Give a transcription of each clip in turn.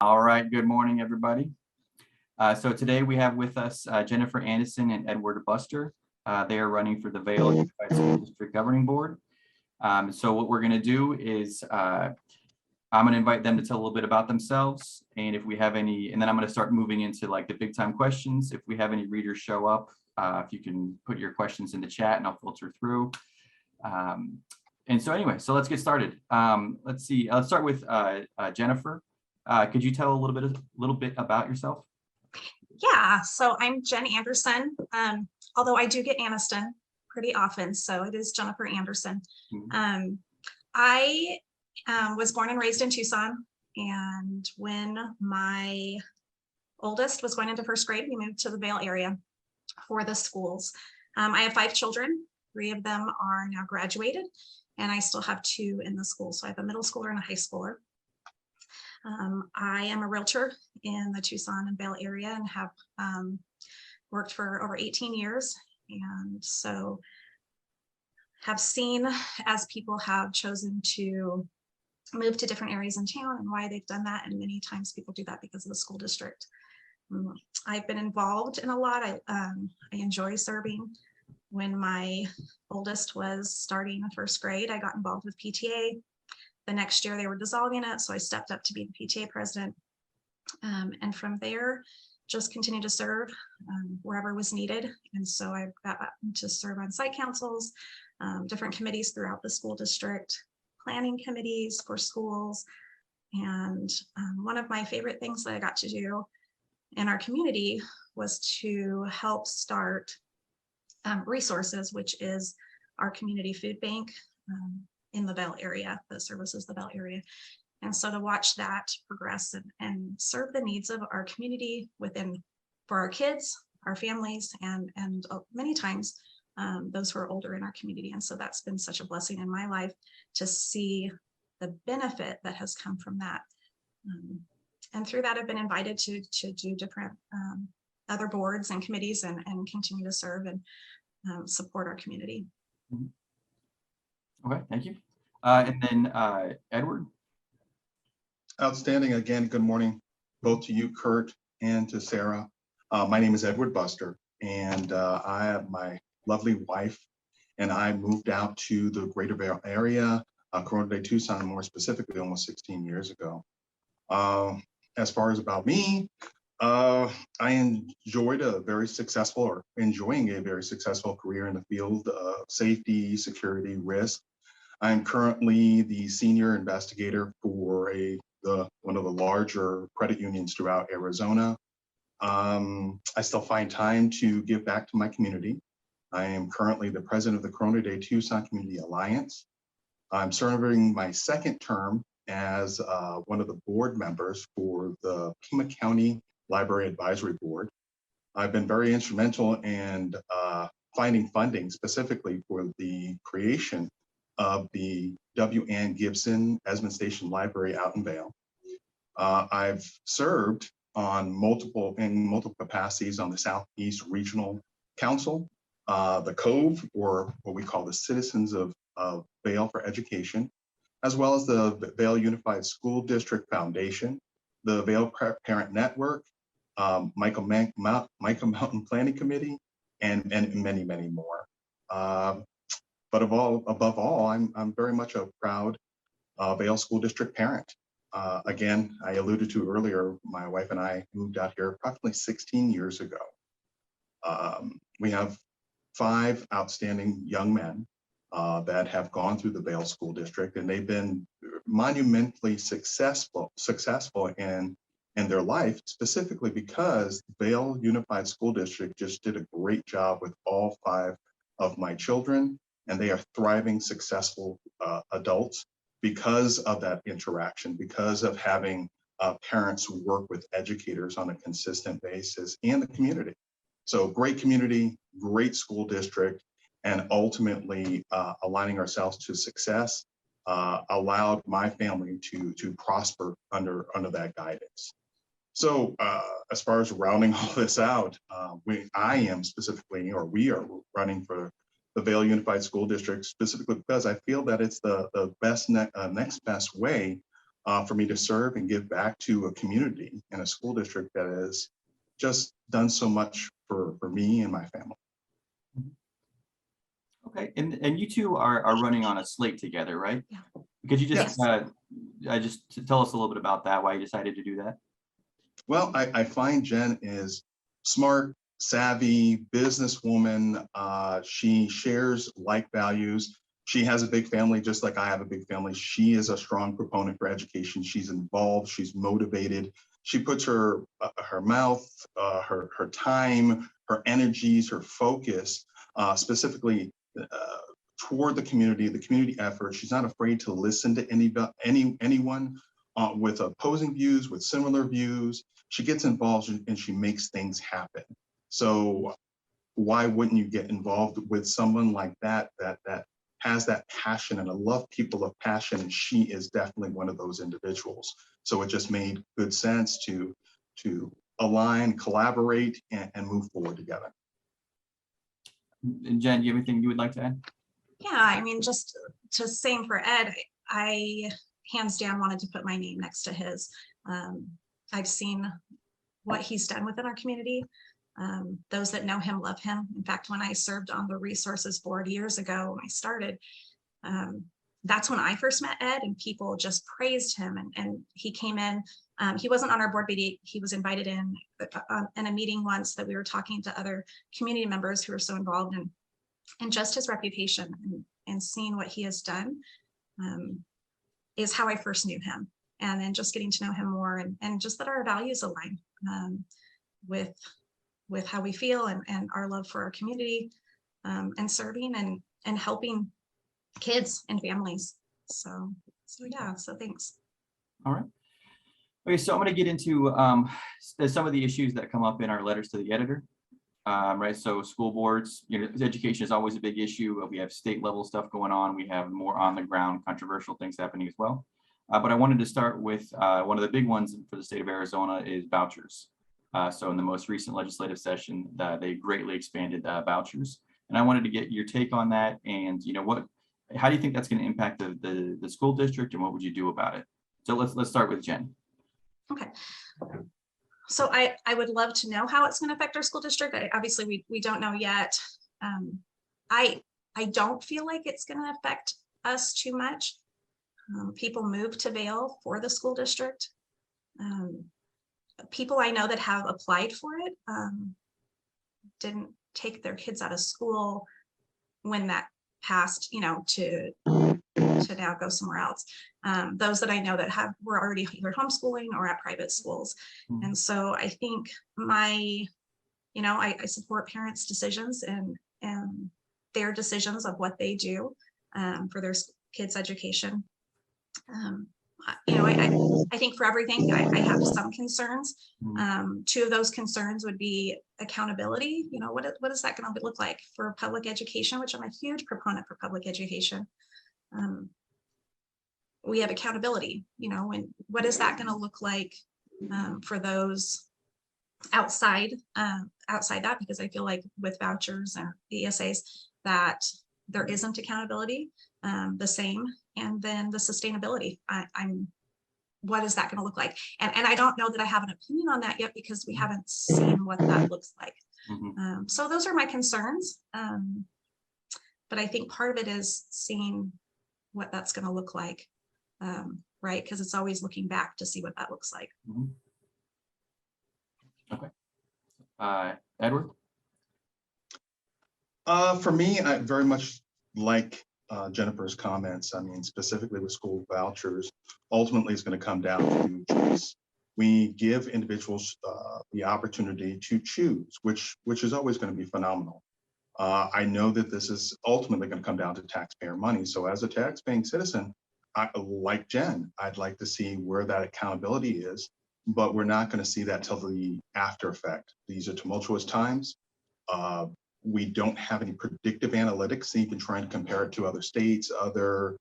All right, good morning, everybody. So today we have with us Jennifer Anderson and Edward Buster. They are running for the Vail Unified School District Governing Board. So what we're going to do is I'm going to invite them to tell a little bit about themselves, and if we have any, and then I'm going to start moving into like the big time questions. If we have any readers show up, if you can put your questions in the chat and I'll filter through. And so anyway, so let's get started. Let's see. Let's start with Jennifer. Could you tell a little bit about yourself? Yeah, so I'm Jen Anderson, although I do get Aniston pretty often, so it is Jennifer Anderson. Mm-hmm. I was born and raised in Tucson, and when my oldest was going into first grade, we moved to the Vail area for the schools. I have 5 children. 3 of them are now graduated, and I still have 2 in the school. So I have a middle schooler and a high schooler. I am a realtor in the Tucson and Vail area and have worked for over 18 years. And so have seen as people have chosen to move to different areas in town and why they've done that. And many times people do that because of the school district. I've been involved in a lot. I enjoy serving. When my oldest was starting in first grade, I got involved with PTA. The next year they were dissolving it, so I stepped up to be the PTA president. And from there, just continued to serve wherever was needed. And so I got to serve on site councils, different committees throughout the school district, planning committees for schools. And one of my favorite things that I got to do in our community was to help start Resources, which is our community food bank in the Vail area that services the Vail area. And so to watch that progress and serve the needs of our community for our kids, our families, and many times those who are older in our community. And so that's been such a blessing in my life to see the benefit that has come from that. And through that, I've been invited to do different other boards and committees and continue to serve and support our community. Okay, thank you. And then Edward. Outstanding. Again, good morning, both to you, Kurt, and to Sarah. My name is Edward Buster, and I have my lovely wife, and I moved out to the greater Vail area, Corona de Tucson, more specifically, almost 16 years ago. As far as about me, I enjoying a very successful career in the field of safety, security, risk. I'm currently the senior investigator for one of the larger credit unions throughout Arizona. I still find time to give back to my community. I am currently the president of the Corona de Tucson Community Alliance. I'm serving my second term as one of the board members for the Pima County Library Advisory Board. I've been very instrumental in finding funding specifically for the creation of the W. Ann Gibson Esmond Station Library out in Vail. I've served in multiple capacities on the Southeast Regional Council, the Cove, or what we call the Citizens of Vail for Education, as well as the Vail Unified School District Foundation, the Vail Parent Network, Michael Mountain Planning Committee, and many, many more. But above all, I'm very much a proud Vail School District parent. Again, I alluded to earlier, my wife and I moved out here approximately 16 years ago. We have 5 outstanding young men that have gone through the Vail School District, and they've been monumentally successful in their life, specifically because Vail Unified School District just did a great job with all 5 of my children, and they are thriving, successful adults because of that interaction, because of having parents who work with educators on a consistent basis and the community. So great community, great school district, and ultimately aligning ourselves to success allowed my family to prosper under that guidance. So as far as rounding all this out, we are running for the Vail Unified School District specifically because I feel that it's the best next best way for me to serve and give back to a community and a school district that has just done so much for me and my family. Okay, and you two are running on a slate together, right? Yeah. Could you just Yes. just tell us a little bit about that, why you decided to do that? Well, I find Jen is smart, savvy, businesswoman. She shares like values. She has a big family, just like I have a big family. She is a strong proponent for education. She's involved. She's motivated. She puts her mouth, her time, her energies, her focus, specifically toward the community effort. She's not afraid to listen to anyone with opposing views, with similar views. She gets involved and she makes things happen. So why wouldn't you get involved with someone like that has that passion? And I love people of passion, and she is definitely one of those individuals. So it just made good sense to align, collaborate, and move forward together. And Jen, do you have anything you would like to add? Yeah, I mean, just same for Ed, I hands down wanted to put my name next to his. I've seen what he's done within our community. Those that know him love him. In fact, when I served on the resources board years ago, when I started, that's when I first met Ed, and people just praised him. And he came in, he wasn't on our board, but he was invited in a meeting once that we were talking to other community members who were so involved in, and just his reputation and seeing what he has done is how I first knew him. And then just getting to know him more, and just that our values align with how we feel and our love for our community, and serving and helping kids and families. So yeah, so thanks. All right. Okay, so I'm going to get into some of the issues that come up in our letters to the editor. Right, so school boards, education is always a big issue. We have state level stuff going on. We have more on the ground controversial things happening as well. But I wanted to start with one of the big ones for the state of Arizona is vouchers. So in the most recent legislative session, they greatly expanded vouchers. And I wanted to get your take on that, and how do you think that's going to impact the school district, and what would you do about it? So let's start with Jen. Okay. So I would love to know how it's going to affect our school district. Obviously, we don't know yet. I don't feel like it's going to affect us too much. People move to Vail for the school district. People I know that have applied for it didn't take their kids out of school when that passed, to now go somewhere else. Those that I know that were already either homeschooling or at private schools. Mm-hmm. And so I think I support parents' decisions and their decisions of what they do for their kids' education. I think for everything, I have some concerns. Two of those concerns would be accountability. What is that going to look like for public education, which I'm a huge proponent for public education. We have accountability, and what is that going to look like for those outside that, because I feel like with vouchers and the ESAs that there isn't accountability the same. And then the sustainability, what is that going to look like? And I don't know that I have an opinion on that yet, because we haven't seen what that looks like. Mm-hmm. So those are my concerns. But I think part of it is seeing what that's going to look like, right? Because it's always looking back to see what that looks like. Mm-hmm. Okay. Edward? For me, I very much like Jennifer's comments. I mean, specifically with school vouchers, ultimately it's going to come down to choice. We give individuals the opportunity to choose, which is always going to be phenomenal. I know that this is ultimately going to come down to taxpayer money. So as a tax-paying citizen, like Jen, I'd like to see where that accountability is, but we're not going to see that till the after effect. These are tumultuous times. We don't have any predictive analytics, even trying to compare it to other states, other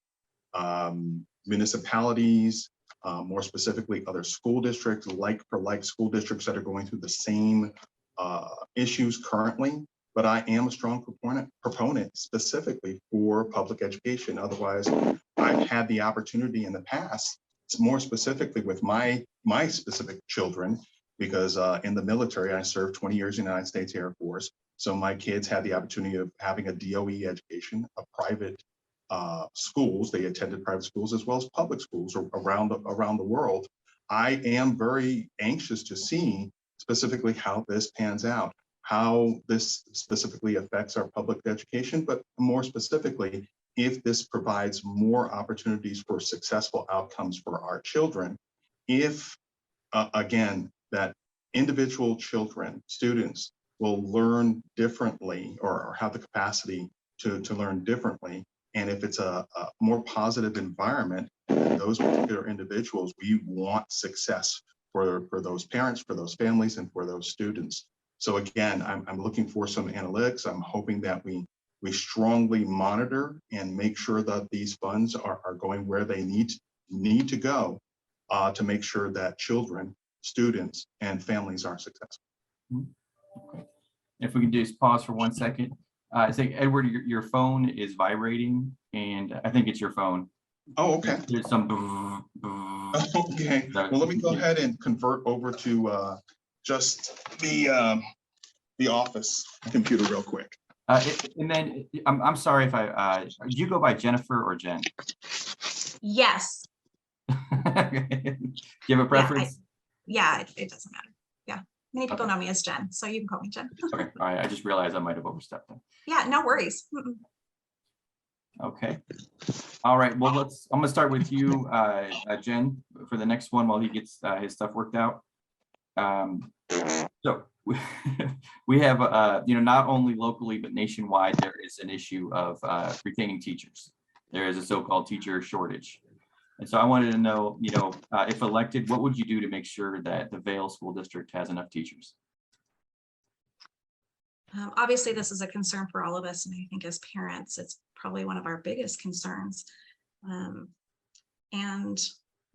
municipalities, more specifically other school districts, like school districts that are going through the same issues currently. But I am a strong proponent specifically for public education. Otherwise, I've had the opportunity in the past it's more specifically with my specific children, because in the military, I served 20 years in the United States Air Force. So my kids had the opportunity of having a DOE education, a private schools. They attended private schools as well as public schools around the world. I am very anxious to see specifically how this pans out, how this specifically affects our public education, but more specifically, if this provides more opportunities for successful outcomes for our children, if, again, that individual children, students will learn differently or have the capacity to learn differently. And if it's a more positive environment, those particular individuals, we want success for those parents, for those families, and for those students. So again, I'm looking for some analytics. I'm hoping that we strongly monitor and make sure that these funds are going where they need to go to make sure that children, students, and families are successful. Okay. If we can just pause for 1 second. I think, Edward, your phone is vibrating, and I think it's your phone. Oh, okay. There's some. Okay. Well, let me go ahead and convert over to just the office computer real quick. And then I'm sorry if do you go by Jennifer or Jen? Yes. Do you have a preference? Yeah, it doesn't matter. Yeah. Many people know me as Jen, so you can call me Jen. Okay. All right. I just realized I might have overstepped then. Yeah, no worries. Okay. All right. Well, I'm gonna start with you, Jen, for the next one while he gets his stuff worked out. So we have, not only locally, but nationwide, there is an issue of retaining teachers. There is a so-called teacher shortage. And so I wanted to know, if elected, what would you do to make sure that the Vail School District has enough teachers? Obviously, this is a concern for all of us, and I think as parents, it's probably one of our biggest concerns. And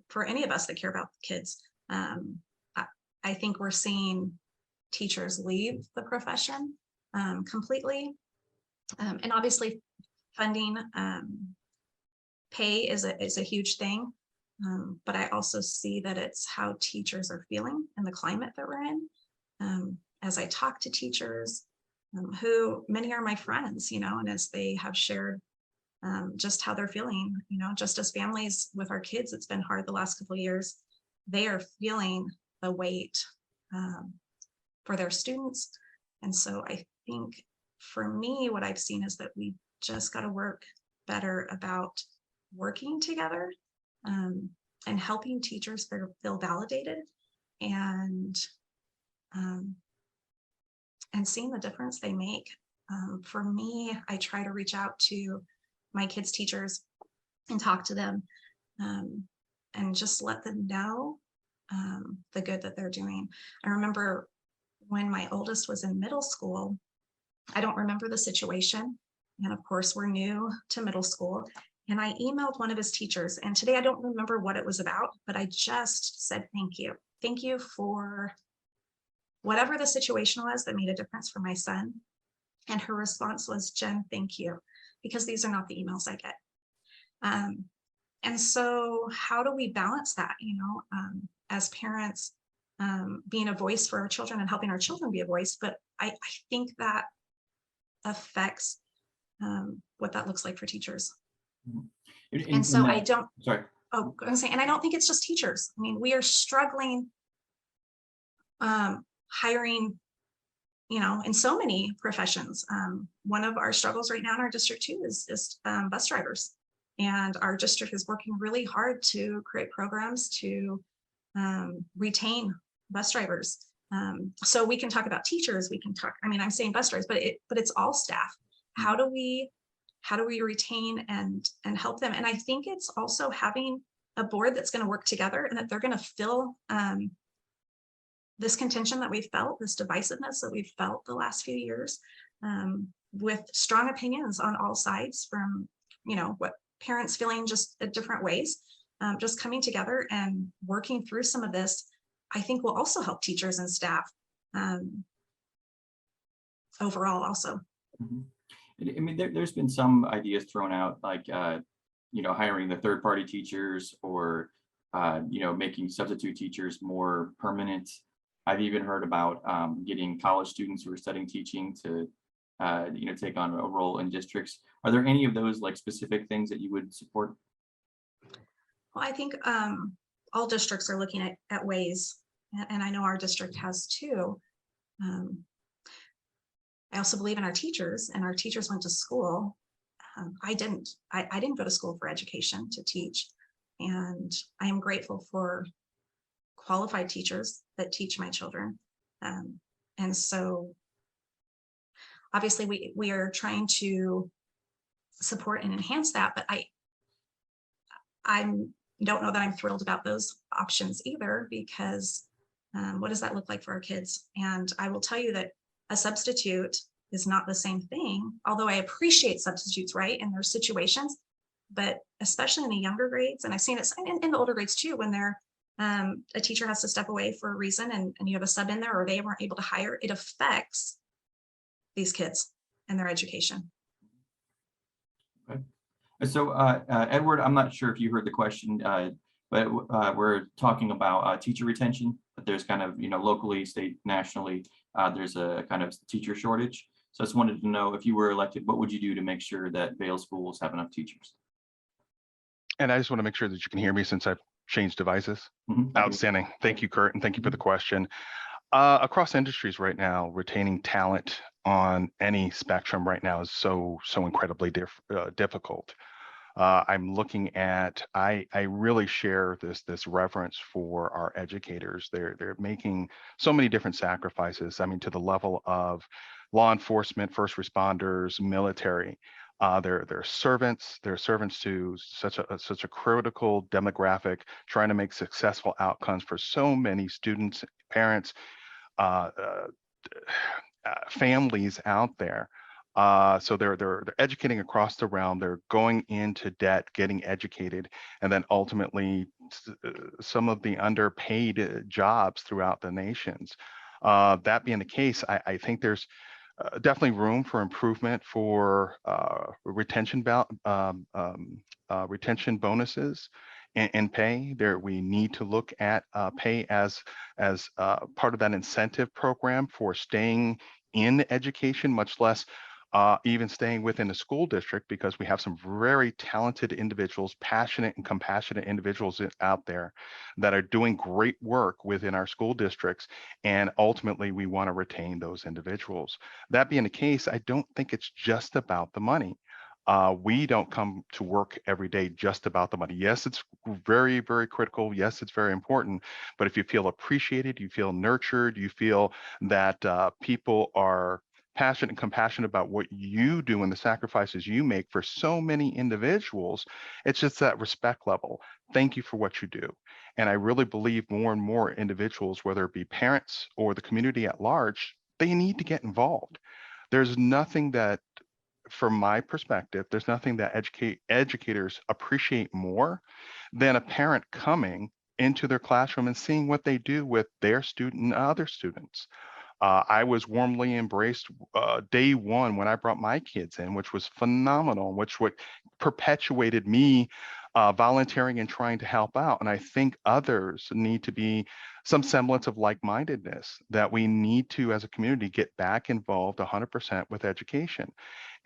for any of us that care about kids, I think we're seeing teachers leave the profession completely. And obviously, funding, pay is a huge thing. But I also see that it's how teachers are feeling and the climate that we're in. As I talk to teachers, who many are my friends, and as they have shared just how they're feeling, just as families with our kids, it's been hard the last couple of years. They are feeling the weight for their students. And so I think for me, what I've seen is that we just got to work better about working together and helping teachers feel validated and seeing the difference they make. For me, I try to reach out to my kids' teachers and talk to them and just let them know the good that they're doing. I remember when my oldest was in middle school, I don't remember the situation. And of course, we're new to middle school. And I emailed one of his teachers. And today I don't remember what it was about, but I just said, thank you. Thank you for whatever the situation was that made a difference for my son. And her response was, Jen, thank you, because these are not the emails I get. And so how do we balance that, as parents, being a voice for our children and helping our children be a voice? But I think that affects what that looks like for teachers. And so I don't, sorry. Oh, I was saying, and I don't think it's just teachers. I mean, we are struggling hiring, in so many professions. One of our struggles right now in our district too is bus drivers. And our district is working really hard to create programs to retain bus drivers. So we can talk about teachers, I'm saying bus drivers, but it's all staff. How do we retain and help them? And I think it's also having a board that's going to work together and that they're going to fill this contention that we've felt, this divisiveness that we've felt the last few years, with strong opinions on all sides, from what parents feeling just in different ways, just coming together and working through some of this, I think will also help teachers and staff overall also. I mean, there's been some ideas thrown out, like, hiring the third-party teachers or making substitute teachers more permanent. I've even heard about getting college students who are studying teaching to take on a role in districts. Are there any of those like specific things that you would support? Well, I think all districts are looking at ways, and I know our district has too. I also believe in our teachers, and our teachers went to school. I didn't go to school for education to teach, and I am grateful for qualified teachers that teach my children. And so obviously we are trying to support and enhance that, but I don't know that I'm thrilled about those options either, because what does that look like for our kids? And I will tell you that a substitute is not the same thing, although I appreciate substitutes, right, in their situations, but especially in the younger grades, and I've seen it in the older grades too, when they're a teacher has to step away for a reason, and you have a sub in there, or they weren't able to hire, it affects these kids and their education. Okay. So Edward, I'm not sure if you heard the question, but we're talking about teacher retention, but there's kind of, locally, state, nationally, there's a kind of teacher shortage. So I just wanted to know, if you were elected, what would you do to make sure that Vail schools have enough teachers? And I just want to make sure that you can hear me since I've changed devices. Outstanding. Thank you, Kurt, and thank you for the question. Across industries right now, retaining talent on any spectrum right now is so incredibly difficult. I'm looking at, I really share this reverence for our educators. They're making so many different sacrifices. I mean, to the level of law enforcement, first responders, military. They're servants. They're servants to such a critical demographic, trying to make successful outcomes for so many students, parents, families out there. So they're educating across the realm. They're going into debt, getting educated, and then ultimately some of the underpaid jobs throughout the nations. That being the case, I think there's definitely room for improvement for retention bonuses and pay. There, we need to look at pay as part of that incentive program for staying in education, much less even staying within a school district, because we have some very talented individuals, passionate and compassionate individuals out there that are doing great work within our school districts. And ultimately, we want to retain those individuals. That being the case, I don't think it's just about the money. We don't come to work every day just about the money. Yes, it's very, very critical. Yes, it's very important. But if you feel appreciated, you feel nurtured, you feel that people are passionate and compassionate about what you do and the sacrifices you make for so many individuals, it's just that respect level. Thank you for what you do. And I really believe more and more individuals, whether it be parents or the community at large, they need to get involved. There's nothing that, from my perspective, there's nothing that educators appreciate more than a parent coming into their classroom and seeing what they do with their student and other students. I was warmly embraced day one when I brought my kids in, which was phenomenal, which what perpetuated me volunteering and trying to help out. And I think others need to be some semblance of like-mindedness, that we need to, as a community, get back involved 100% with education.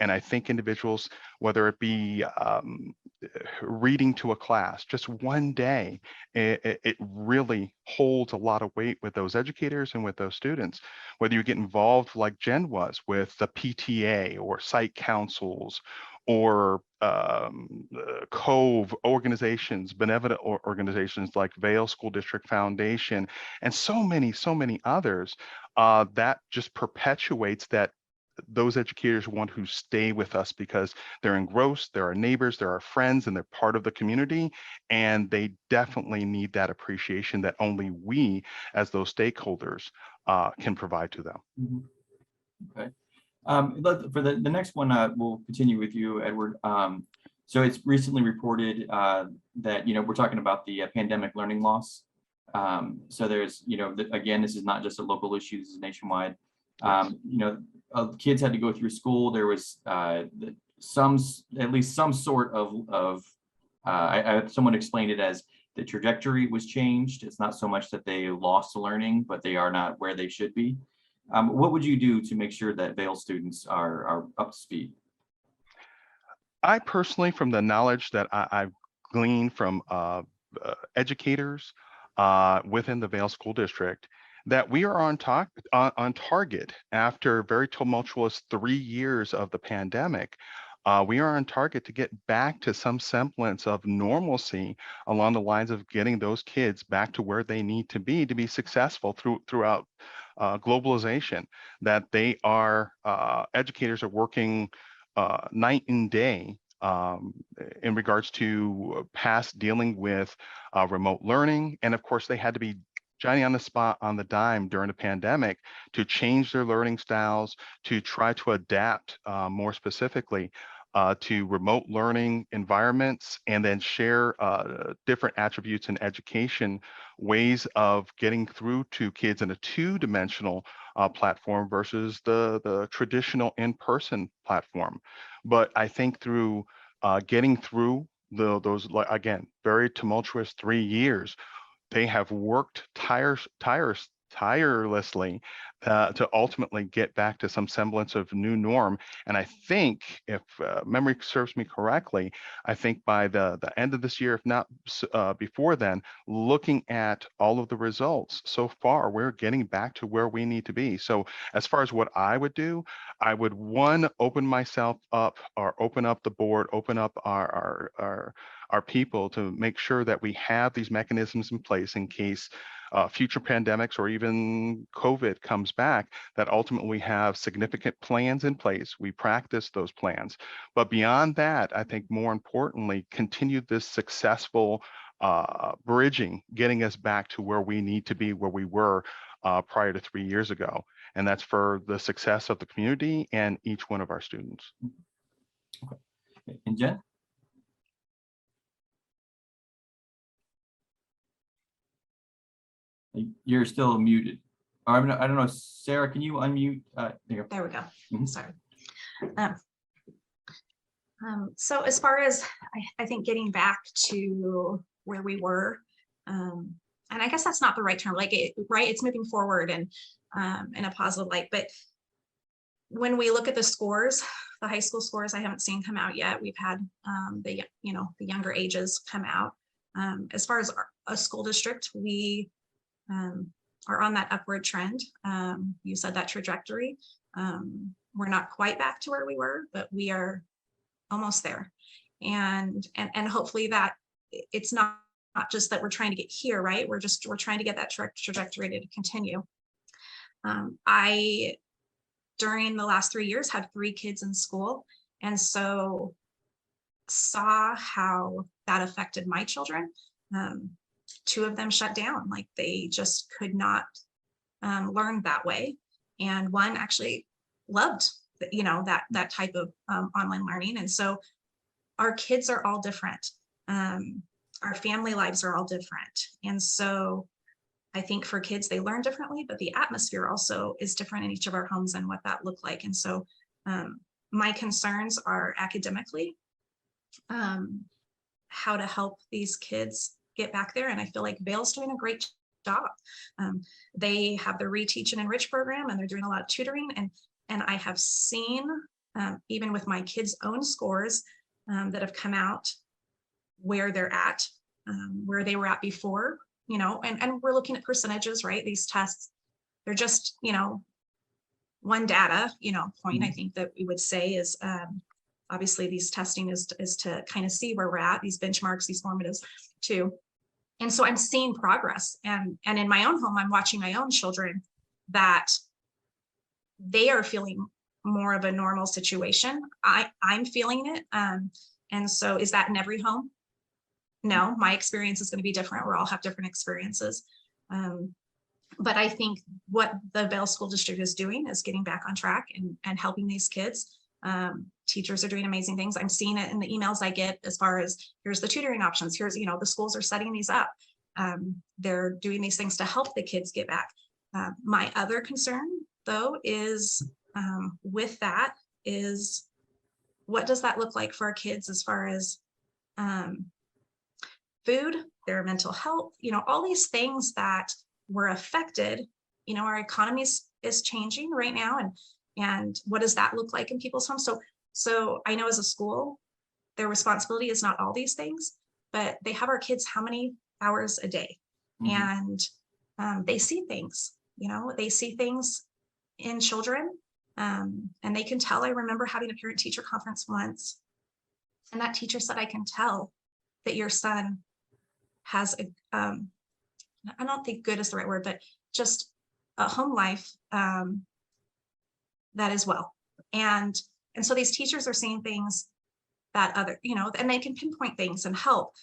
And I think individuals, whether it be reading to a class, just one day, it really holds a lot of weight with those educators and with those students. Whether you get involved like Jen was with the PTA or site councils or Cove organizations, benevolent organizations like Vail School District Foundation, and so many others, that just perpetuates that those educators want to stay with us because they're engrossed, they're our neighbors, they're our friends, and they're part of the community. And they definitely need that appreciation that only we, as those stakeholders, can provide to them. Mm-hmm. Okay. For the next one, we'll continue with you, Edward. So it's recently reported that, we're talking about the pandemic learning loss. So there's, again, this is not just a local issue, this is nationwide. Kids had to go through school. There was at least some sort of someone explained it as the trajectory was changed. It's not so much that they lost learning, but they are not where they should be. What would you do to make sure that Vail students are up to speed? I personally, from the knowledge that I've gleaned from educators within the Vail School District, that we are on target after very tumultuous 3 years of the pandemic. We are on target to get back to some semblance of normalcy along the lines of getting those kids back to where they need to be successful throughout globalization. That they are educators are working night and day in regards to past dealing with remote learning. And of course, they had to be Johnny on the spot on the dime during the pandemic to change their learning styles, to try to adapt more specifically to remote learning environments, and then share different attributes in education, ways of getting through to kids in a two-dimensional platform versus the traditional in-person platform. But I think through getting through those, again, very tumultuous 3 years, they have worked tirelessly to ultimately get back to some semblance of new norm. And I think, if memory serves me correctly, I think by the end of this year, if not before then, looking at all of the results so far, we're getting back to where we need to be. So as far as what I would do, I would, one, open myself up, or open up the board, open up our people to make sure that we have these mechanisms in place in case future pandemics or even COVID comes back, that ultimately we have significant plans in place. We practice those plans. But beyond that, I think more importantly, continue this successful bridging, getting us back to where we need to be, where we were prior to 3 years ago. And that's for the success of the community and each one of our students. Okay. And Jen? You're still muted. Or I don't know, Sarah, can you unmute? There you go. There we go. Mhm. Sorry. So as far as I think getting back to where we were, and I guess that's not the right term, like right, it's moving forward and in a positive light. But when we look at the scores, the high school scores, I haven't seen come out yet. We've had the younger ages come out. As far as a school district, we are on that upward trend. You said that trajectory. We're not quite back to where we were, but we are almost there. And hopefully that it's not just that we're trying to get here, right? We're trying to get that trajectory to continue. I, during the last 3 years, had 3 kids in school, and so saw how that affected my children. 2 of them shut down, like they just could not learn that way. And one actually loved, that type of online learning. And so our kids are all different. Our family lives are all different. And so I think for kids, they learn differently, but the atmosphere also is different in each of our homes and what that looked like. And so my concerns are academically, how to help these kids get back there. And I feel like Vail's doing a great job. They have the Reteach and Enrich program, and they're doing a lot of tutoring. And I have seen, even with my kids' own scores that have come out, where they're at, where they were at before, and we're looking at percentages, right? These tests, they're just, one data, point. I think that we would say is, obviously these testing is to kind of see where we're at, these benchmarks, these formatives too. And so I'm seeing progress, and in my own home, I'm watching my own children that they are feeling more of a normal situation. I'm feeling it. And so is that in every home? No, my experience is going to be different. We'll all have different experiences. But I think what the Vail School District is doing is getting back on track and helping these kids. Teachers are doing amazing things. I'm seeing it in the emails I get as far as, here's the tutoring options. Here's, the schools are setting these up. They're doing these things to help the kids get back. My other concern though is with that is, what does that look like for our kids as far as food, their mental health, all these things that were affected. Our economy is changing right now, and what does that look like in people's homes? So I know as a school, their responsibility is not all these things, but they have our kids how many hours a day, and they see things. They see things in children, and they can tell. I remember having a parent-teacher conference once, and that teacher said, "I can tell that your son has a, I don't think good is the right word, but just a home life that is well." And so these teachers are seeing things that other, and they can pinpoint things and help.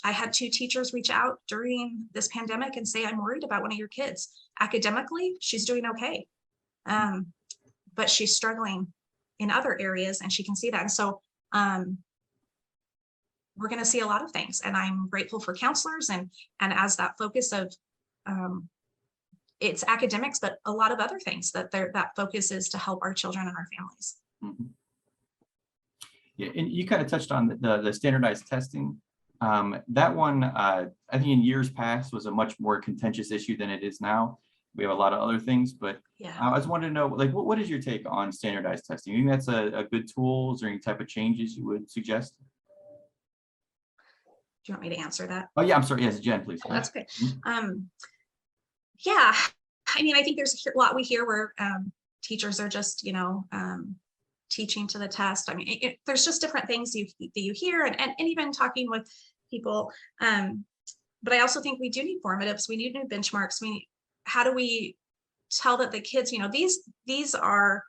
I had 2 teachers reach out during this pandemic and say, "I'm worried about one of your kids. Academically, she's doing okay, but she's struggling in other areas, and she can see that." And so we're going to see a lot of things, and I'm grateful for counselors and as that focus of it's academics, but a lot of other things that focus is to help our children and our families. Yeah, and you kind of touched on the standardized testing. That one, I think in years past was a much more contentious issue than it is now. We have a lot of other things, but Yeah. I just wanted to know, like, what is your take on standardized testing? You think that's a good tool? Is there any type of changes you would suggest? Do you want me to answer that? Oh yeah, I'm sorry. Yes, Jen, please. Oh, that's okay. Yeah, I mean, I think there's a lot we hear where teachers are just, teaching to the test. I mean, there's just different things that you hear, and even talking with people. But I also think we do need formatives. We need new benchmarks. How do we tell that the kids, these are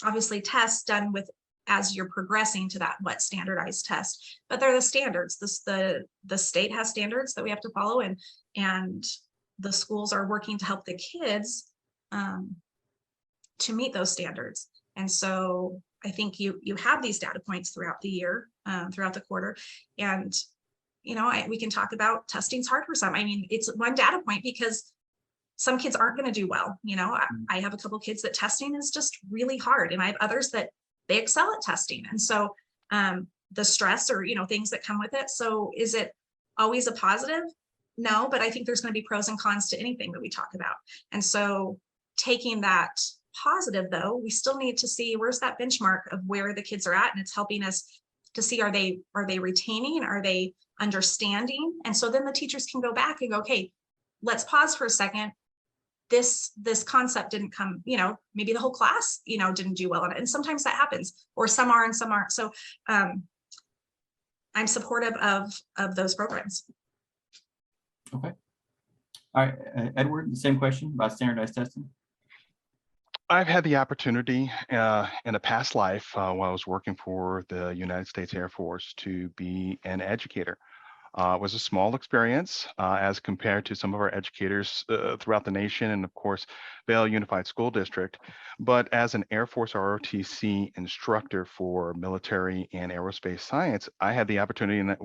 obviously tests done with as you're progressing to that standardized test, but they're the standards. The state has standards that we have to follow, and the schools are working to help the kids to meet those standards. And so I think you have these data points throughout the year, throughout the quarter, and we can talk about testing's hard for some. I mean, it's one data point because some kids aren't going to do well. I have a couple kids that testing is just really hard, and I have others that they excel at testing. And so the stress or, things that come with it. So is it always a positive? No, but I think there's going to be pros and cons to anything that we talk about. And so taking that positive, though, we still need to see where's that benchmark of where the kids are at. And it's helping us to see, are they retaining? Are they understanding? And so then the teachers can go back and go, okay, let's pause for a second. This concept didn't come, maybe the whole class, didn't do well on it. And sometimes that happens, or some are and some aren't. So I'm supportive of those programs. Okay. All right, Edward, the same question about standardized testing. I've had the opportunity in a past life while I was working for the United States Air Force to be an educator. It was a small experience as compared to some of our educators throughout the nation, and of course, Vail Unified School District. But as an Air Force ROTC instructor for military and aerospace science, I had the opportunity, and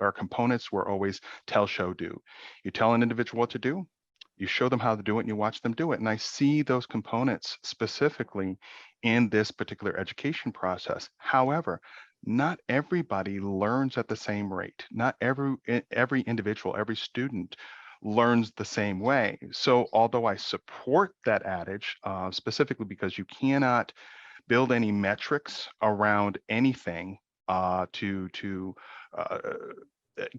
our components were always tell, show, do. You tell an individual what to do, you show them how to do it, and you watch them do it. And I see those components specifically in this particular education process. However, not everybody learns at the same rate. Not every individual, every student learns the same way. So although I support that adage, specifically because you cannot build any metrics around anything to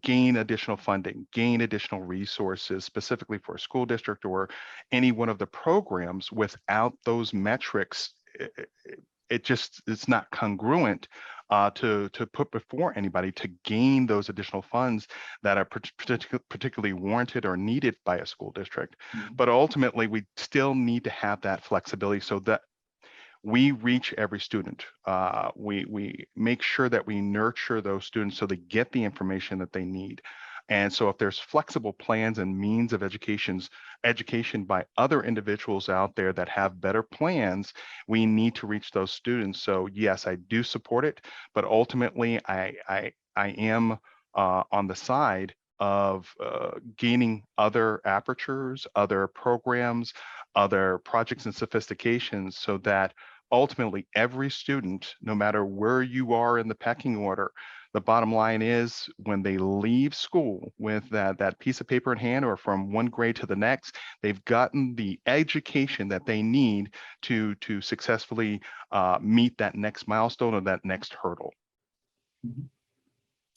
gain additional funding, gain additional resources, specifically for a school district or any one of the programs, without those metrics, it's not congruent to put before anybody to gain those additional funds that are particularly warranted or needed by a school district. But ultimately, we still need to have that flexibility so that we reach every student. We make sure that we nurture those students so they get the information that they need. And so if there's flexible plans and means of education by other individuals out there that have better plans, we need to reach those students. So yes, I do support it, but ultimately I am on the side of gaining other apertures, other programs, other projects and sophistications, so that ultimately every student, no matter where you are in the pecking order, The bottom line is when they leave school with that piece of paper in hand or from one grade to the next, they've gotten the education that they need to successfully meet that next milestone or that next hurdle.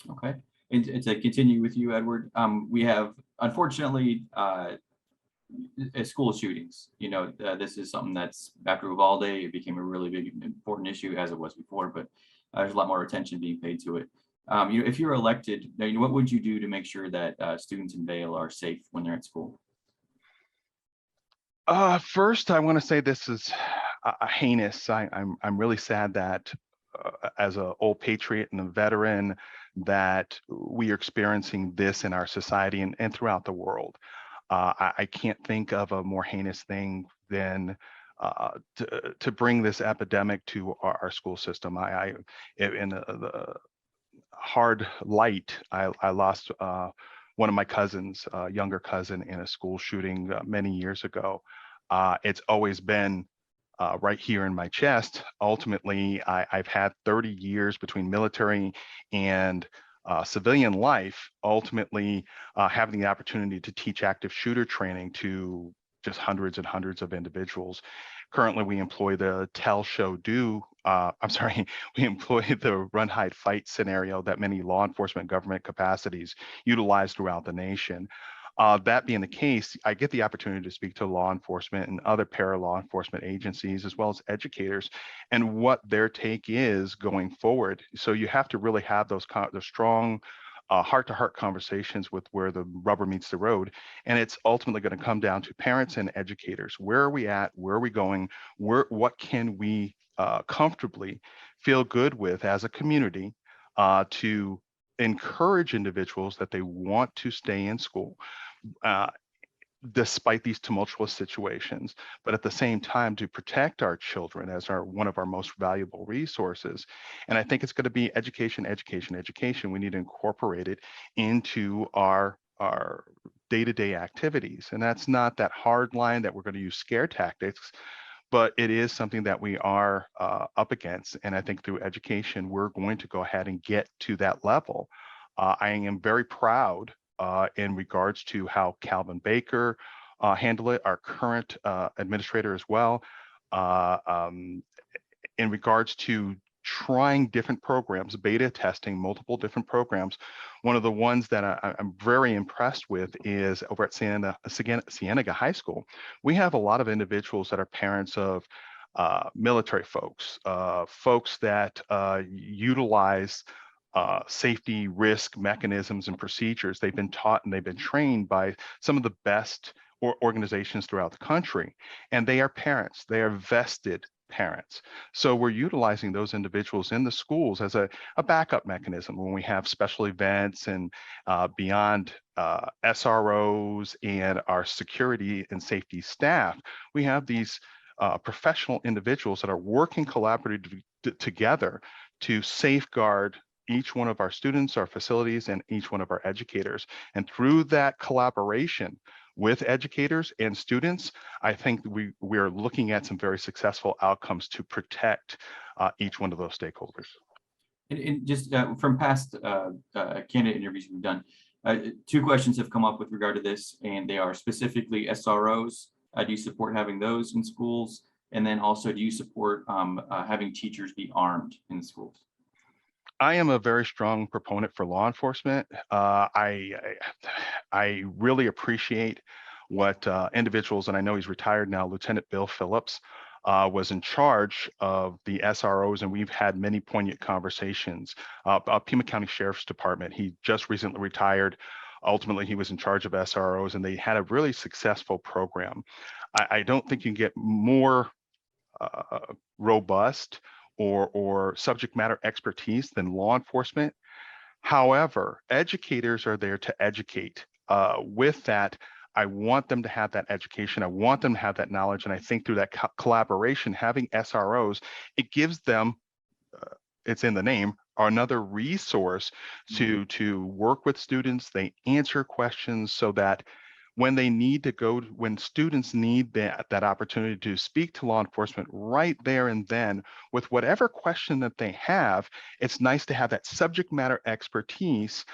Okay, and to continue with you, Edward, we have unfortunately school shootings. You know, this is something that's after Uvalde, it became a really big important issue as it was before, but there's a lot more attention being paid to it. You know, if you're elected, what would you do to make sure that students in Vail are safe when they're at school? First, I want to say this is heinous. I'm really sad that as an old patriot and a veteran that we are experiencing this in our society and throughout the world. I can't think of a more heinous thing than to bring this epidemic to our school system. In the hard light, I lost one of my cousins, a younger cousin, in a school shooting many years ago. It's always been right here in my chest. Ultimately, I've had 30 years between military and civilian life, ultimately having the opportunity to teach active shooter training to just hundreds and hundreds of individuals. Currently, we employ the tell, show, do. We employ the run, hide, fight scenario that many law enforcement government capacities utilize throughout the nation. That being the case, I get the opportunity to speak to law enforcement and other para-law enforcement agencies, as well as educators, and what their take is going forward. So you have to really have those strong heart-to-heart conversations with where the rubber meets the road. And it's ultimately going to come down to parents and educators. Where are we at? Where are we going? What can we comfortably feel good with as a community to encourage individuals that they want to stay in school despite these tumultuous situations, but at the same time to protect our children as one of our most valuable resources. And I think it's going to be education, education, education. We need to incorporate it into our day-to-day activities. And that's not that hard line that we're going to use scare tactics, but it is something that we are up against. And I think through education, we're going to go ahead and get to that level. I am very proud in regards to how Calvin Baker handled it, our current administrator as well, in regards to trying different programs, beta testing multiple different programs. One of the ones that I'm very impressed with is over at Cienega High School. We have a lot of individuals that are parents of military folks, folks that utilize safety risk mechanisms and procedures. They've been taught and they've been trained by some of the best organizations throughout the country. And they are parents, they are vested parents. So we're utilizing those individuals in the schools as a backup mechanism when we have special events and beyond SROs and our security and safety staff. We have these professional individuals that are working collaboratively together to safeguard each one of our students, our facilities, and each one of our educators. And through that collaboration with educators and students, I think we are looking at some very successful outcomes to protect each one of those stakeholders. And just from past candidate interviews we've done, two questions have come up with regard to this, and they are specifically SROs. Do you support having those in schools? And then also, do you support having teachers be armed in schools? I am a very strong proponent for law enforcement. I really appreciate what individuals, and I know he's retired now, Lieutenant Bill Phillips, was in charge of the SROs, and we've had many poignant conversations. Pima County Sheriff's Department, he just recently retired. Ultimately, he was in charge of SROs, and they had a really successful program. I don't think you can get more robust or subject matter expertise than law enforcement. However, educators are there to educate. With that, I want them to have that education. I want them to have that knowledge. And I think through that collaboration, having SROs, it gives them, it's in the name, another resource to work with students. They answer questions so that when they need to go, when students need that opportunity to speak to law enforcement right there and then with whatever question that they have, it's nice to have that subject matter expertise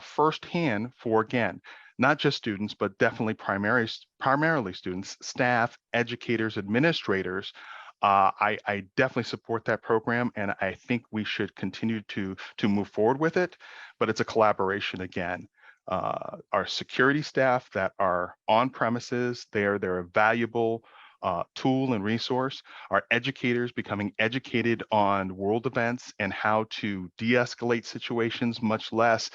firsthand for, again, not just students, but definitely primarily students, staff, educators, administrators. I definitely support that program, and I think we should continue to move forward with it, but it's a collaboration again. Our security staff that are on premises, they're a valuable tool and resource. Our educators becoming educated on world events and how to de-escalate situations, much less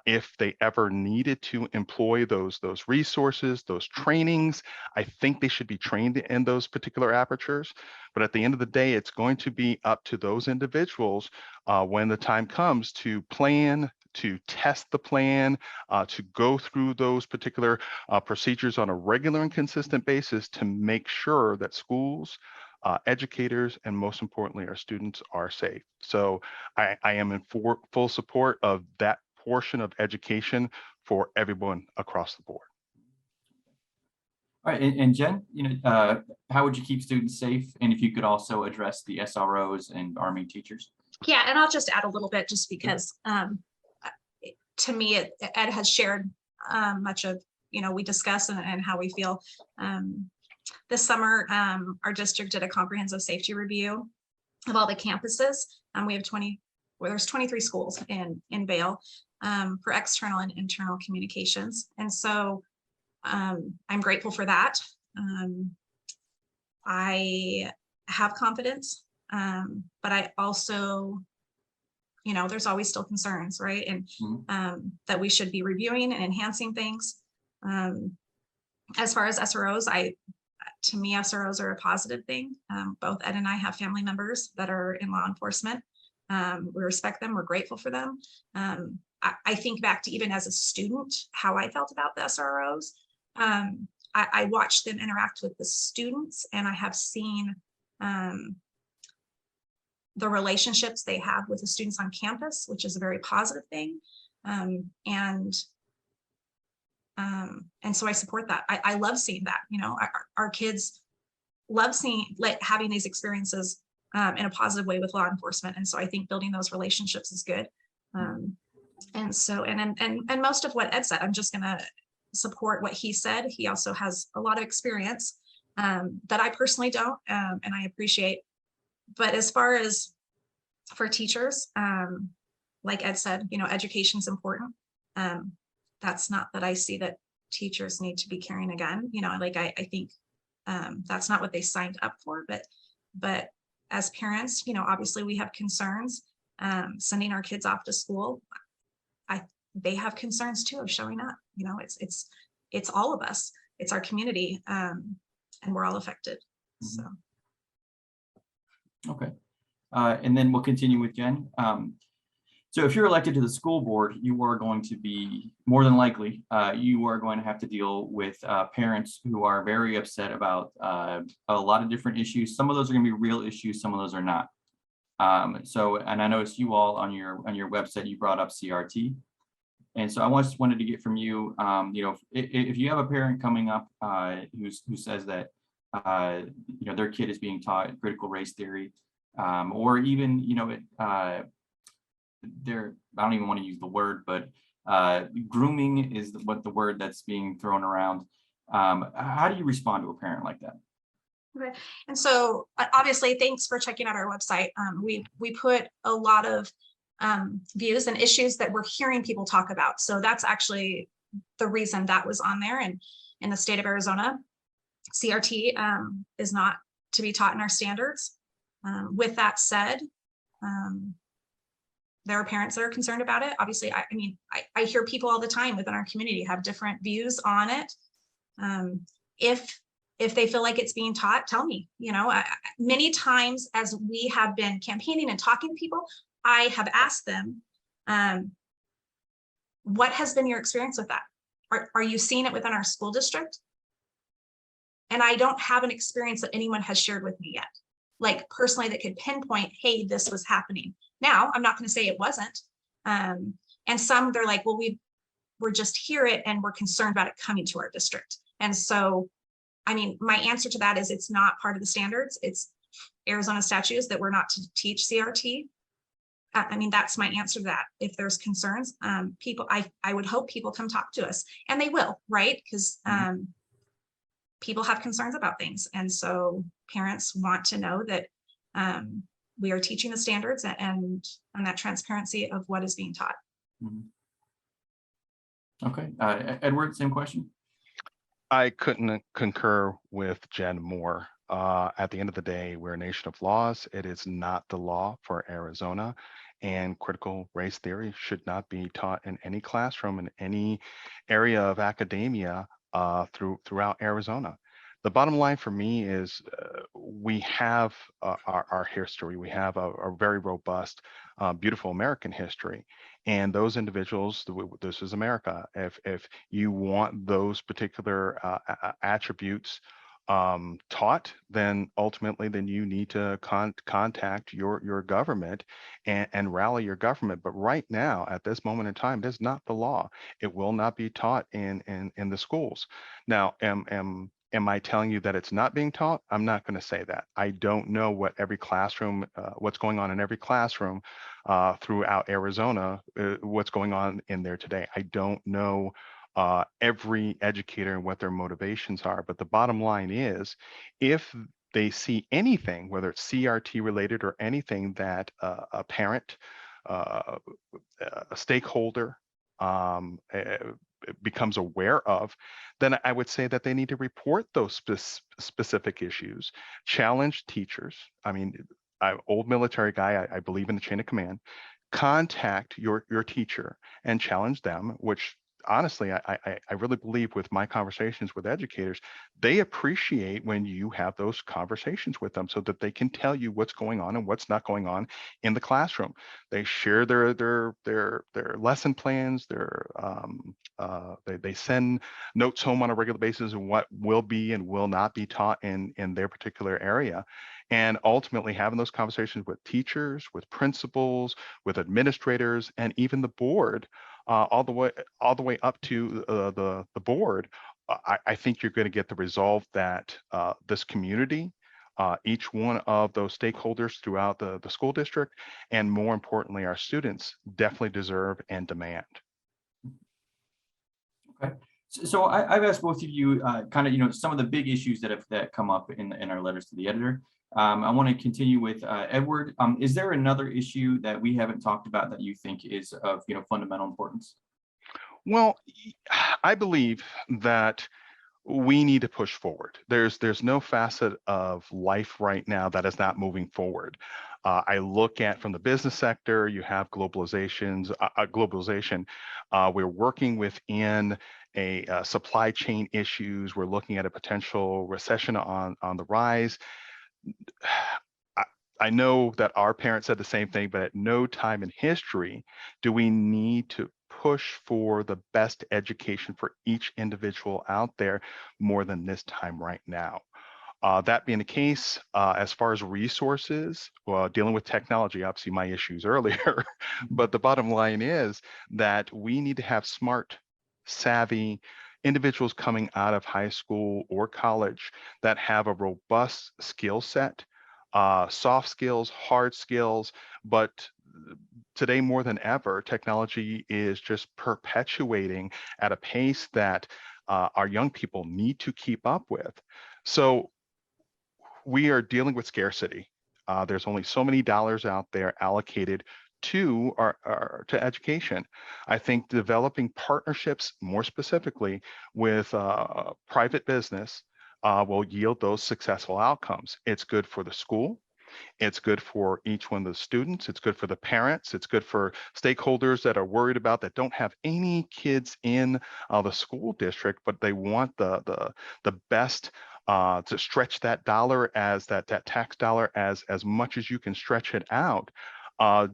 if they ever needed to employ those resources, those trainings. I think they should be trained in those particular apertures. But at the end of the day, it's going to be up to those individuals when the time comes to plan, to test the plan, to go through those particular procedures on a regular and consistent basis to make sure that schools, educators, and most importantly, our students are safe. So I am in full support of that portion of education for everyone across the board. All right, and Jen, how would you keep students safe? And if you could also address the SROs and arming teachers. Yeah, and I'll just add a little bit just because to me, Ed has shared much of, we discuss and how we feel. This summer, our district did a comprehensive safety review of all the campuses. We have there's 23 schools in Vail for external and internal communications. And so I'm grateful for that. I have confidence, but I also, there's always still concerns, right? And that we should be reviewing and enhancing things. As far as SROs, to me, SROs are a positive thing. Both Ed and I have family members that are in law enforcement. We respect them. We're grateful for them. I think back to even as a student, how I felt about the SROs. I watched them interact with the students, and I have seen the relationships they have with the students on campus, which is a very positive thing. And so I support that. I love seeing that, our kids love having these experiences in a positive way with law enforcement. And so I think building those relationships is good. And so, and most of what Ed said, I'm just going to support what he said. He also has a lot of experience that I personally don't, and I appreciate. But as far as for teachers, like Ed said, education is important. That's not that I see that teachers need to be carrying a gun. I think that's not what they signed up for. But as parents, obviously we have concerns sending our kids off to school. They have concerns too of showing up. It's all of us. It's our community, and we're all affected. So. Okay, and then we'll continue with Jen. So if you're elected to the school board, you are going to be, more than likely, you are going to have to deal with parents who are very upset about a lot of different issues. Some of those are going to be real issues, some of those are not. And I noticed you all on your website, you brought up CRT. And so I just wanted to get from you, if you have a parent coming up who says that, their kid is being taught critical race theory, or even, I don't even want to use the word, but grooming is the word that's being thrown around. How do you respond to a parent like that? Okay, and so obviously, thanks for checking out our website. We put a lot of views and issues that we're hearing people talk about. So that's actually the reason that was on there. And in the state of Arizona, CRT is not to be taught in our standards. With that said, there are parents that are concerned about it. Obviously, I hear people all the time within our community have different views on it. If they feel like it's being taught, tell me. Many times as we have been campaigning and talking to people, I have asked them, what has been your experience with that? Are you seeing it within our school district? And I don't have an experience that anyone has shared with me yet, like personally that could pinpoint, hey, this was happening. Now, I'm not going to say it wasn't. And some, they're like, well, we're we're just hear it and we're concerned about it coming to our district. And so, I mean, my answer to that is it's not part of the standards. It's Arizona statutes that we're not to teach CRT. I mean, that's my answer to that. If there's concerns, people, I would hope people come talk to us, and they will, right? Because people have concerns about things. And so parents want to know that we are teaching the standards and that transparency of what is being taught. Okay, Edward, same question. I couldn't concur with Jen more. At the end of the day, we're a nation of laws. It is not the law for Arizona, and critical race theory should not be taught in any classroom in any area of academia throughout Arizona. The bottom line for me is we have our history. We have a very robust, beautiful American history. And those individuals, this is America. If you want those particular attributes taught, then ultimately you need to contact your government and rally your government. But right now, at this moment in time, it is not the law. It will not be taught in the schools. Now, am I telling you that it's not being taught? I'm not going to say that. I don't know what every classroom, what's going on in every classroom throughout Arizona, what's going on in there today. I don't know every educator and what their motivations are. But the bottom line is, if they see anything, whether it's CRT related or anything that a parent, a stakeholder becomes aware of, then I would say that they need to report those specific issues, challenge teachers. I mean, I'm old military guy, I believe in the chain of command. Contact your teacher and challenge them, which honestly, I really believe with my conversations with educators, they appreciate when you have those conversations with them so that they can tell you what's going on and what's not going on in the classroom. They share their lesson plans, they send notes home on a regular basis and what will be and will not be taught in their particular area. And ultimately having those conversations with teachers, with principals, with administrators, and even the board, all the way up to the board, I think you're going to get the resolve that this community, each one of those stakeholders throughout the school district, and more importantly, our students definitely deserve and demand. Okay, so I've asked both of you kind of, some of the big issues that come up in our letters to the editor. I want to continue with Edward. Is there another issue that we haven't talked about that you think is of fundamental importance? Well, I believe that we need to push forward. There's no facet of life right now that is not moving forward. I look at from the business sector, you have globalization. We're working within a supply chain issues. We're looking at a potential recession on the rise. I know that our parents said the same thing, but at no time in history do we need to push for the best education for each individual out there more than this time right now. That being the case, as far as resources, dealing with technology, obviously my issues earlier, but the bottom line is that we need to have smart, savvy individuals coming out of high school or college that have a robust skill set, soft skills, hard skills, but today more than ever, technology is just perpetuating at a pace that our young people need to keep up with. So we are dealing with scarcity. There's only so many dollars out there allocated to to education. I think developing partnerships, more specifically with private business, will yield those successful outcomes. It's good for the school. It's good for each one of the students. It's good for the parents. It's good for stakeholders that are worried about that don't have any kids in the school district, but they want the best to stretch that dollar as that tax dollar as much as you can stretch it out.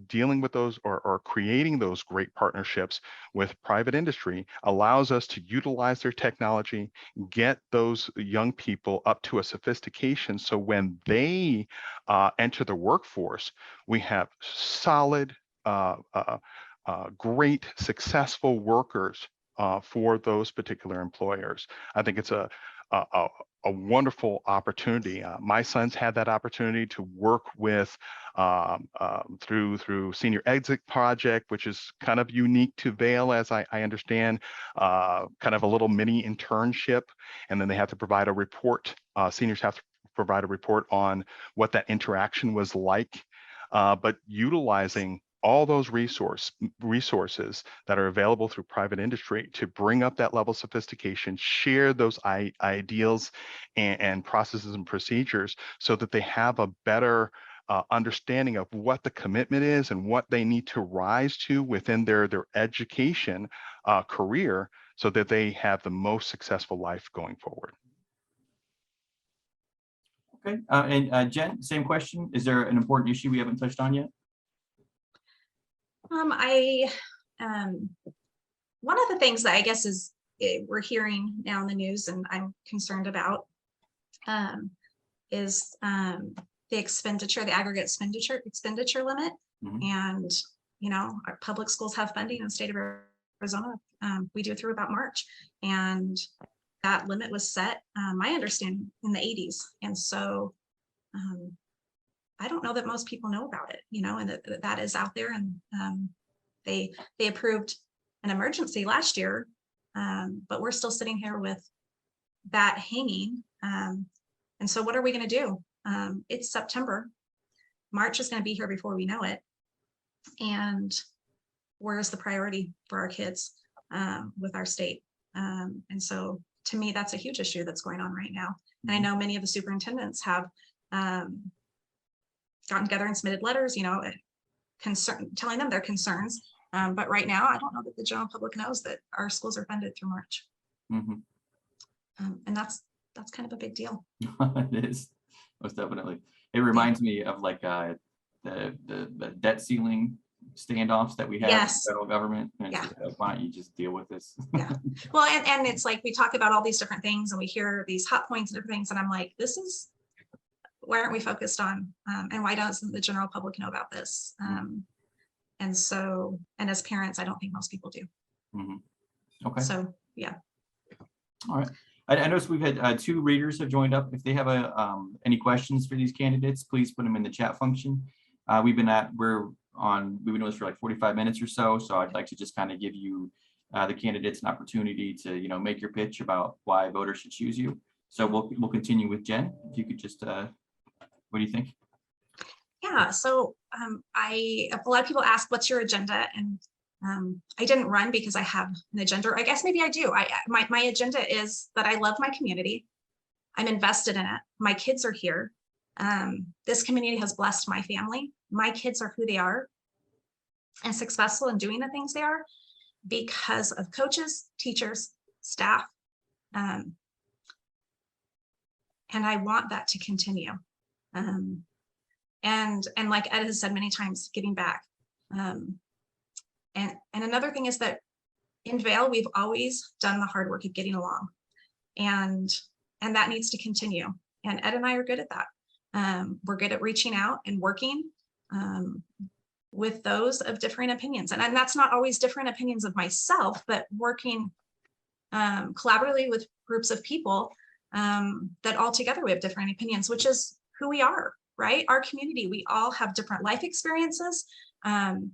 Dealing with those or creating those great partnerships with private industry allows us to utilize their technology, get those young people up to a sophistication. So when they enter the workforce, we have solid, great, successful workers for those particular employers. I think it's a wonderful opportunity. My sons had that opportunity to work with through Senior Exit Project, which is kind of unique to Vail, as I understand, kind of a little mini internship, and then they have to provide a report. Seniors have to provide a report on what that interaction was like, but utilizing all those resources that are available through private industry to bring up that level of sophistication, share those ideals and processes and procedures so that they have a better understanding of what the commitment is and what they need to rise to within their education career so that they have the most successful life going forward. Okay, and Jen, same question. Is there an important issue we haven't touched on yet? One of the things that I guess is we're hearing now in the news and I'm concerned about is the expenditure, the aggregate expenditure limit. Mhm. And, you know, our public schools have funding in the state of Arizona. We do through about March. And that limit was set, my understanding, in the 80s. And so I don't know that most people know about it, you know, and that is out there. And they approved an emergency last year, but we're still sitting here with that hanging. And so what are we going to do? It's September. March is going to be here before we know it. And where's the priority for our kids with our state? And so to me, that's a huge issue that's going on right now. And I know many of the superintendents have gotten together and submitted letters, you know, telling them their concerns. But right now, I don't know that the general public knows that our schools are funded through March. Mhm. And that's kind of a big deal. It is, most definitely. It reminds me of like the debt ceiling standoffs that we have in Yes. the federal government. And it's Yeah. just like, why don't you just deal with this? Yeah. Well, and it's like we talk about all these different things and we hear these hot points and different things. And I'm like, why aren't we focused on and why doesn't the general public know about this? And so, and as parents, I don't think most people do. Mhm. Okay. So, yeah. All right. I noticed we've had two readers have joined up. If they have any questions for these candidates, please put them in the chat function. We've been doing this for like 45 minutes or so. So I'd like to just kind of give you the candidates an opportunity to, you know, make your pitch about why voters should choose you. So we'll continue with Jen. If you could just, what do you think? Yeah, so a lot of people ask, what's your agenda? And I didn't run because I have an agenda. I guess maybe I do. My agenda is that I love my community. I'm invested in it. My kids are here. This community has blessed my family. My kids are who they are and successful in doing the things they are because of coaches, teachers, staff. And I want that to continue. And like Ed has said many times, giving back. And another thing is that in Vail, we've always done the hard work of getting along, and that needs to continue. And Ed and I are good at that. We're good at reaching out and working with those of differing opinions. And that's not always different opinions of myself, but working collaboratively with groups of people that all together we have different opinions, which is who we are, right? Our community, we all have different life experiences and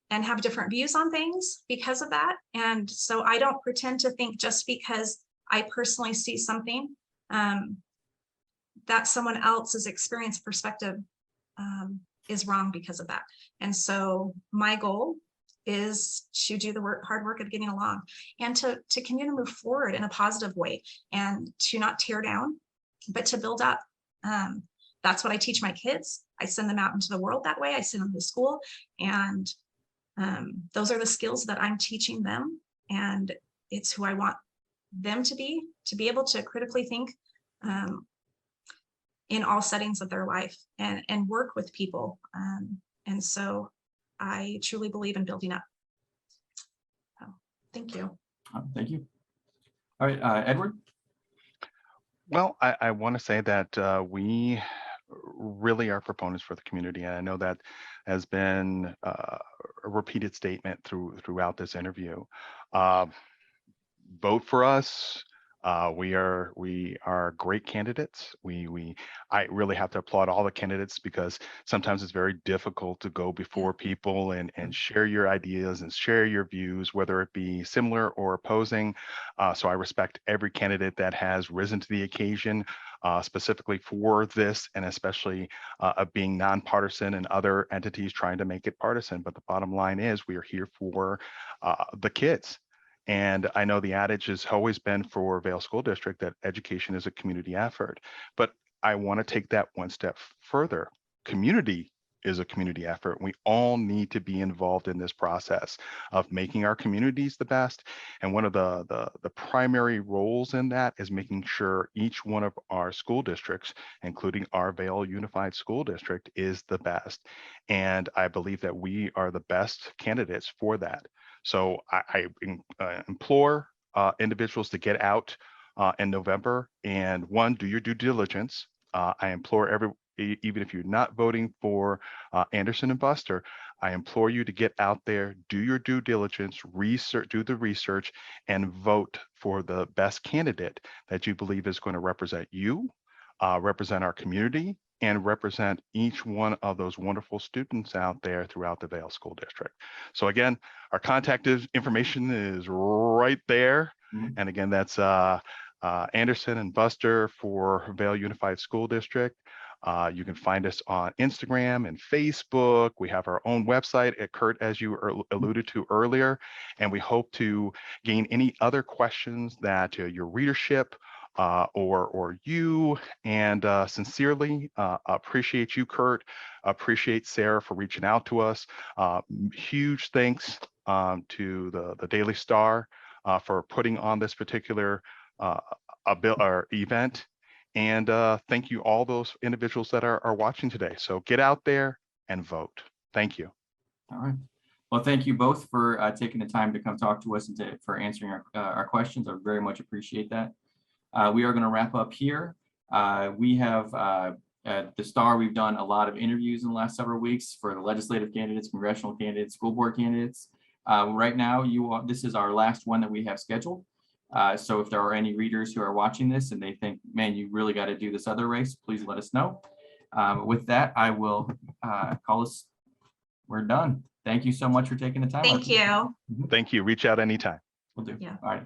have different views on things because of that. And so I don't pretend to think just because I personally see something that someone else's experience perspective is wrong because of that. And so my goal is to do the hard work of getting along and to continue to move forward in a positive way and to not tear down, but to build up. That's what I teach my kids. I send them out into the world that way. I send them to school, and those are the skills that I'm teaching them. And it's who I want them to be able to critically think in all settings of their life and work with people. And so I truly believe in building up. So, thank you. Thank you. All right, Edward. Well, I want to say that we really are proponents for the community. And I know that has been a repeated statement throughout this interview. Vote for us. We are great candidates. I really have to applaud all the candidates because sometimes it's very difficult to go before people and share your ideas and share your views, whether it be similar or opposing. So I respect every candidate that has risen to the occasion, specifically for this, and especially being nonpartisan and other entities trying to make it partisan. But the bottom line is we are here for the kids. And I know the adage has always been for Vail School District that education is a community effort, but I want to take that one step further. Community is a community effort. We all need to be involved in this process of making our communities the best. And one of the primary roles in that is making sure each one of our school districts, including our Vail Unified School District, is the best. And I believe that we are the best candidates for that. So I implore individuals to get out in November and do your due diligence. I implore even if you're not voting for Anderson and Buster, I implore you to get out there, do your due diligence, do the research, and vote for the best candidate that you believe is going to represent you, represent our community, and represent each one of those wonderful students out there throughout the Vail School District. So again, our contact information is right there. Mhm. And again, that's Anderson and Buster for Vail Unified School District. You can find us on Instagram and Facebook. We have our own website at Kurt, as you alluded to earlier, and we hope to gain any other questions that your readership or you, and sincerely appreciate you, Kurt, appreciate Sarah for reaching out to us. Huge thanks to the Daily Star for putting on this particular event. And thank you all those individuals that are watching today. So get out there and vote. Thank you. All right. Well, thank you both for taking the time to come talk to us and for answering our questions. I very much appreciate that. We are going to wrap up here. We have at the Star, we've done a lot of interviews in the last several weeks for the legislative candidates, congressional candidates, school board candidates. Right now, this is our last one that we have scheduled. So if there are any readers who are watching this and they think, man, you really got to do this other race, please let us know. With that, I will call us. We're done. Thank you so much for taking the time. Thank you. Thank you. Reach out anytime. Will do. Yeah. All right.